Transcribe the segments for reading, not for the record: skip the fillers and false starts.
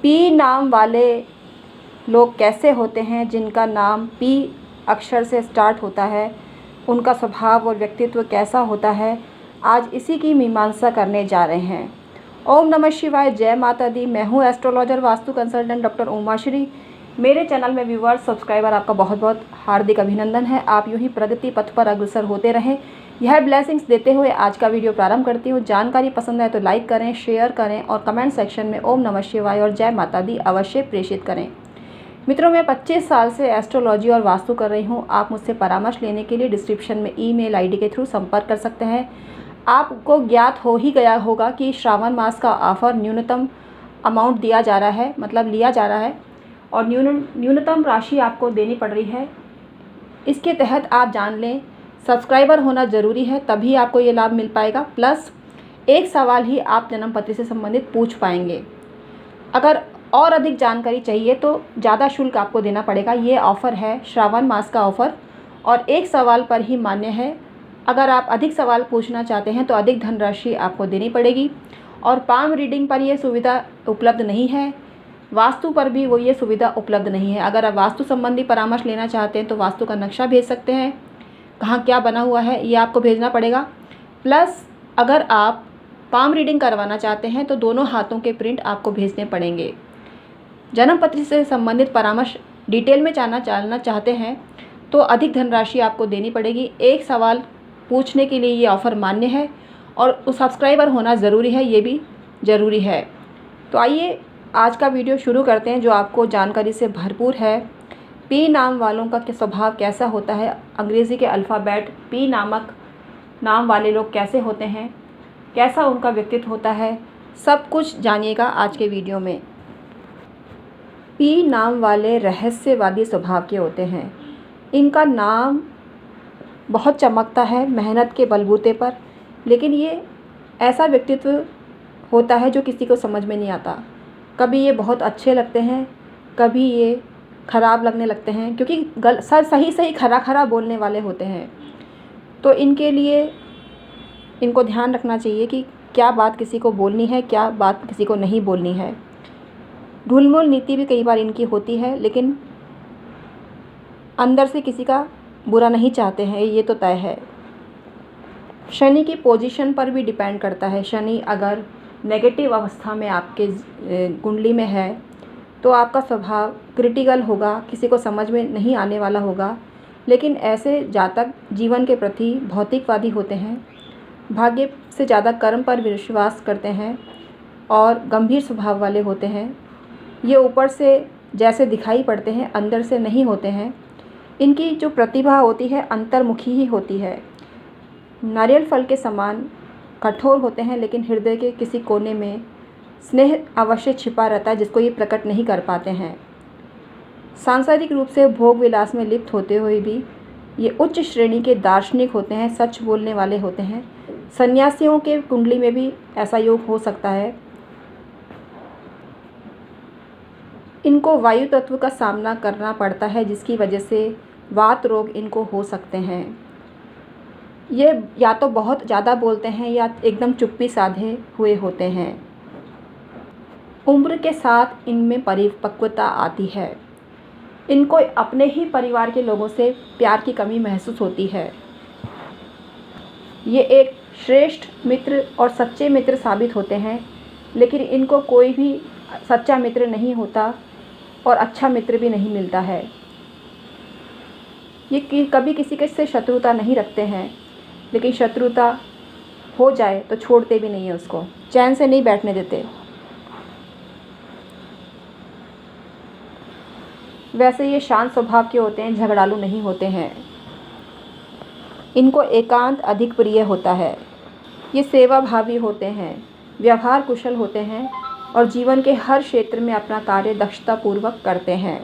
P नाम वाले लोग कैसे होते हैं, जिनका नाम पी अक्षर से स्टार्ट होता है, उनका स्वभाव और व्यक्तित्व कैसा होता है, आज इसी की मीमांसा करने जा रहे हैं। ओम नमः शिवाय, जय माता दी। मैं हूँ astrologer vastu consultant doctor Umashri. मेरे चैनल में व्यूअर्स, सब्सक्राइबर, आपका बहुत बहुत हार्दिक अभिनंदन है। आप यूँ ही प्रगति पथ पर अग्रसर होते रहें, यह ब्लेसिंग्स देते हुए आज का वीडियो प्रारंभ करती हूँ। जानकारी पसंद आए तो लाइक करें, शेयर करें और कमेंट सेक्शन में ओम नमः शिवाय और जय माता दी अवश्य प्रेषित करें। मित्रों, मैं 25 साल से एस्ट्रोलॉजी और वास्तु कर रही हूँ। आप मुझसे परामर्श लेने के लिए डिस्क्रिप्शन में ईमेल आईडी के थ्रू संपर्क कर सकते हैं। आपको ज्ञात हो ही गया होगा कि श्रावण मास का ऑफ़र न्यूनतम अमाउंट दिया जा रहा है, मतलब लिया जा रहा है, और न्यूनतम राशि आपको देनी पड़ रही है। इसके तहत आप जान लें, सब्सक्राइबर होना ज़रूरी है, तभी आपको ये लाभ मिल पाएगा। प्लस एक सवाल ही आप जन्म पत्री से संबंधित पूछ पाएंगे। अगर और अधिक जानकारी चाहिए तो ज़्यादा शुल्क आपको देना पड़ेगा। ये ऑफ़र है श्रावण मास का ऑफ़र और एक सवाल पर ही मान्य है। अगर आप अधिक सवाल पूछना चाहते हैं तो अधिक धनराशि आपको देनी पड़ेगी। और पाम रीडिंग पर यह सुविधा उपलब्ध नहीं है, वास्तु पर भी वो ये सुविधा उपलब्ध नहीं है। अगर आप वास्तु संबंधी परामर्श लेना चाहते हैं तो वास्तु का नक्शा भेज सकते हैं, कहाँ क्या बना हुआ है ये आपको भेजना पड़ेगा। प्लस अगर आप पाम रीडिंग करवाना चाहते हैं तो दोनों हाथों के प्रिंट आपको भेजने पड़ेंगे। जन्म पत्री से संबंधित परामर्श डिटेल में जानना चाहते हैं तो अधिक धनराशि आपको देनी पड़ेगी। एक सवाल पूछने के लिए ये ऑफ़र मान्य है और उस सब्सक्राइबर होना ज़रूरी है, ये भी ज़रूरी है। तो आइए आज का वीडियो शुरू करते हैं, जो आपको जानकारी से भरपूर है। पी नाम वालों का स्वभाव कैसा होता है, अंग्रेज़ी के अल्फ़ाबेट पी नामक नाम वाले लोग कैसे होते हैं, कैसा उनका व्यक्तित्व होता है, सब कुछ जानिएगा आज के वीडियो में। पी नाम वाले रहस्यवादी स्वभाव के होते हैं। इनका नाम बहुत चमकता है मेहनत के बलबूते पर, लेकिन ये ऐसा व्यक्तित्व होता है जो किसी को समझ में नहीं आता। कभी ये बहुत अच्छे लगते हैं, कभी ये ख़राब लगने लगते हैं, क्योंकि सही खरा बोलने वाले होते हैं। तो इनके लिए इनको ध्यान रखना चाहिए कि क्या बात किसी को बोलनी है, क्या बात किसी को नहीं बोलनी है। ढुलमुल नीति भी कई बार इनकी होती है, लेकिन अंदर से किसी का बुरा नहीं चाहते हैं, ये तो तय है। शनि की पोजीशन पर भी डिपेंड करता है। शनि अगर नेगेटिव अवस्था में आपके कुंडली में है तो आपका स्वभाव क्रिटिकल होगा, किसी को समझ में नहीं आने वाला होगा। लेकिन ऐसे जातक जीवन के प्रति भौतिकवादी होते हैं, भाग्य से ज़्यादा कर्म पर विश्वास करते हैं और गंभीर स्वभाव वाले होते हैं। ये ऊपर से जैसे दिखाई पड़ते हैं, अंदर से नहीं होते हैं। इनकी जो प्रतिभा होती है अंतर्मुखी ही होती है। नारियल फल के समान कठोर होते हैं, लेकिन हृदय के किसी कोने में स्नेह अवश्य छिपा रहता है, जिसको ये प्रकट नहीं कर पाते हैं। सांसारिक रूप से भोग विलास में लिप्त होते हुए भी ये उच्च श्रेणी के दार्शनिक होते हैं, सच बोलने वाले होते हैं। सन्यासियों के कुंडली में भी ऐसा योग हो सकता है। इनको वायु तत्व का सामना करना पड़ता है, जिसकी वजह से वात रोग इनको हो सकते हैं। ये या तो बहुत ज़्यादा बोलते हैं या एकदम चुप्पी साधे हुए होते हैं। उम्र के साथ इनमें परिपक्वता आती है। इनको अपने ही परिवार के लोगों से प्यार की कमी महसूस होती है। ये एक श्रेष्ठ मित्र और सच्चे मित्र साबित होते हैं, लेकिन इनको कोई भी सच्चा मित्र नहीं होता और अच्छा मित्र भी नहीं मिलता है। ये कभी किसी के से शत्रुता नहीं रखते हैं, लेकिन शत्रुता हो जाए तो छोड़ते भी नहीं है, उसको चैन से नहीं बैठने देते। वैसे ये शांत स्वभाव के होते हैं, झगड़ालू नहीं होते हैं। इनको एकांत अधिक प्रिय होता है। ये सेवाभावी होते हैं, व्यवहार कुशल होते हैं और जीवन के हर क्षेत्र में अपना कार्य दक्षतापूर्वक करते हैं।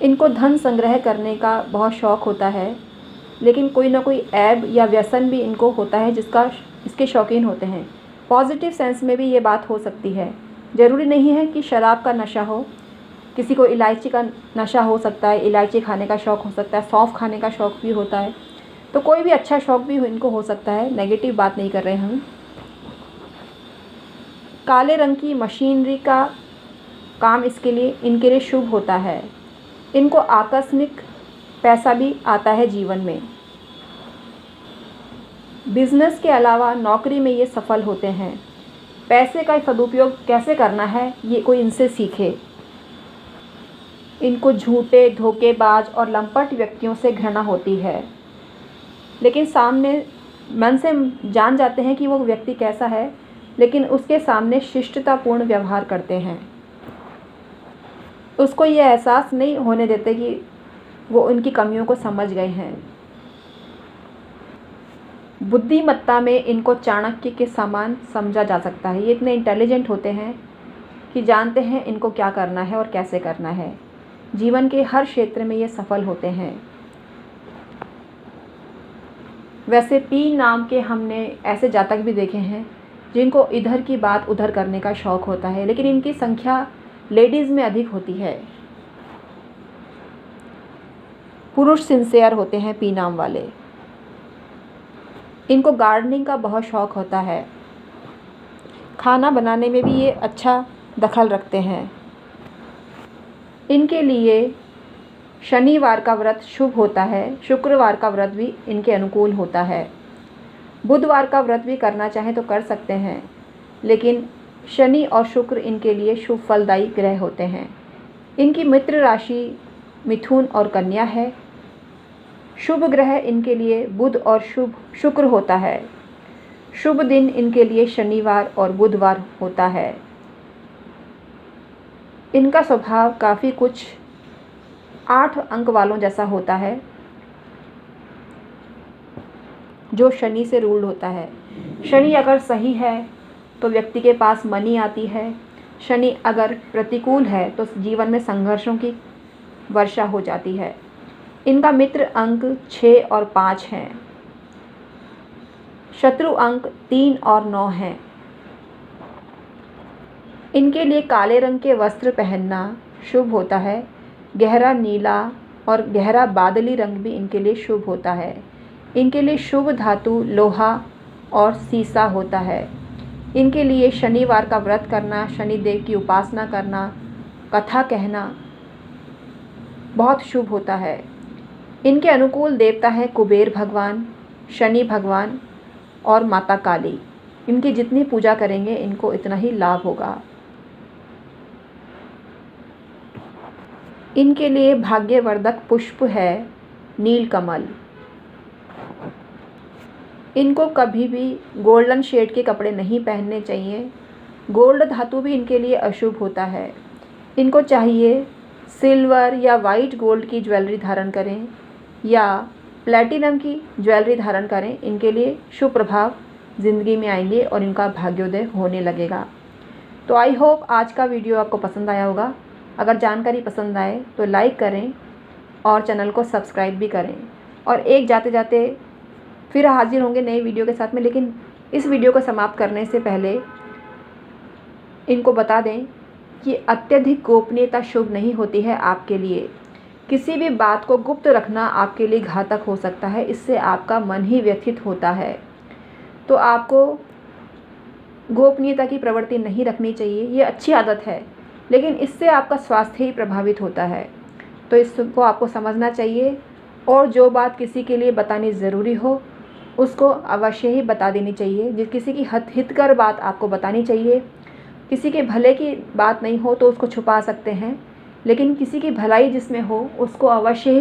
इनको धन संग्रह करने का बहुत शौक़ होता है, लेकिन कोई ना कोई ऐब या व्यसन भी इनको होता है, इसके शौकीन होते हैं। पॉजिटिव सेंस में भी ये बात हो सकती है। ज़रूरी नहीं है कि शराब का नशा हो, किसी को इलायची का नशा हो सकता है, इलायची खाने का शौक़ हो सकता है, सौंफ खाने का शौक़ भी होता है। तो कोई भी अच्छा शौक़ भी इनको हो सकता है, नेगेटिव बात नहीं कर रहे हम। काले रंग की मशीनरी का काम इनके लिए शुभ होता है। इनको आकस्मिक पैसा भी आता है जीवन में। बिजनेस के अलावा नौकरी में ये सफल होते हैं। पैसे का सदुपयोग कैसे करना है ये कोई इनसे सीखे। इनको झूठे, धोखेबाज और लंपट व्यक्तियों से घृणा होती है, लेकिन सामने मन से जान जाते हैं कि वो व्यक्ति कैसा है, लेकिन उसके सामने शिष्टतापूर्ण व्यवहार करते हैं। उसको ये एहसास नहीं होने देते कि वो उनकी कमियों को समझ गए हैं। बुद्धिमत्ता में इनको चाणक्य के समान समझा जा सकता है। ये इतने इंटेलिजेंट होते हैं कि जानते हैं इनको क्या करना है और कैसे करना है। जीवन के हर क्षेत्र में ये सफल होते हैं। वैसे पी नाम के हमने ऐसे जातक भी देखे हैं जिनको इधर की बात उधर करने का शौक़ होता है, लेकिन इनकी संख्या लेडीज़ में अधिक होती है। पुरुष सिंसियर होते हैं पी नाम वाले। इनको गार्डनिंग का बहुत शौक़ होता है। खाना बनाने में भी ये अच्छा दखल रखते हैं। इनके लिए शनिवार का व्रत शुभ होता है। शुक्रवार का व्रत भी इनके अनुकूल होता है। बुधवार का व्रत भी करना चाहें तो कर सकते हैं, लेकिन शनि और शुक्र इनके लिए शुभ फलदायी ग्रह होते हैं। इनकी मित्र राशि मिथुन और कन्या है। शुभ ग्रह इनके लिए बुध और शुक्र होता है। शुभ दिन इनके लिए शनिवार और बुधवार होता है। इनका स्वभाव काफ़ी कुछ 8 अंक वालों जैसा होता है, जो शनि से रूल्ड होता है। शनि अगर सही है तो व्यक्ति के पास मनी आती है। शनि अगर प्रतिकूल है तो जीवन में संघर्षों की वर्षा हो जाती है। इनका मित्र अंक 6 और 5 हैं। शत्रु अंक 3 और 9 हैं। इनके लिए काले रंग के वस्त्र पहनना शुभ होता है। गहरा नीला और गहरा बादली रंग भी इनके लिए शुभ होता है। इनके लिए शुभ धातु लोहा और सीसा होता है। इनके लिए शनिवार का व्रत करना, शनिदेव की उपासना करना, कथा कहना बहुत शुभ होता है। इनके अनुकूल देवता है कुबेर भगवान, शनि भगवान और माता काली। इनकी जितनी पूजा करेंगे इनको इतना ही लाभ होगा। इनके लिए भाग्यवर्धक पुष्प है नीलकमल। इनको कभी भी गोल्डन शेड के कपड़े नहीं पहनने चाहिए। गोल्ड धातु भी इनके लिए अशुभ होता है। इनको चाहिए सिल्वर या वाइट गोल्ड की ज्वेलरी धारण करें या प्लैटिनम की ज्वेलरी धारण करें। इनके लिए शुभ प्रभाव ज़िंदगी में आएंगे और इनका भाग्योदय होने लगेगा। तो आई होप आज का वीडियो आपको पसंद आया होगा। अगर जानकारी पसंद आए तो लाइक करें और चैनल को सब्सक्राइब भी करें। और एक जाते जाते फिर हाजिर होंगे नए वीडियो के साथ में, लेकिन इस वीडियो को समाप्त करने से पहले इनको बता दें कि अत्यधिक गोपनीयता शुभ नहीं होती है आपके लिए। किसी भी बात को गुप्त रखना आपके लिए घातक हो सकता है। इससे आपका मन ही व्यथित होता है। तो आपको गोपनीयता की प्रवृत्ति नहीं रखनी चाहिए। ये अच्छी आदत है, लेकिन इससे आपका स्वास्थ्य ही प्रभावित होता है। तो इसको आपको समझना चाहिए और जो बात किसी के लिए बतानी ज़रूरी हो उसको अवश्य ही बता देनी चाहिए। किसी की हितकर बात आपको बतानी चाहिए। किसी के भले की बात नहीं हो तो उसको छुपा सकते हैं, लेकिन किसी की भलाई जिसमें हो उसको अवश्य ही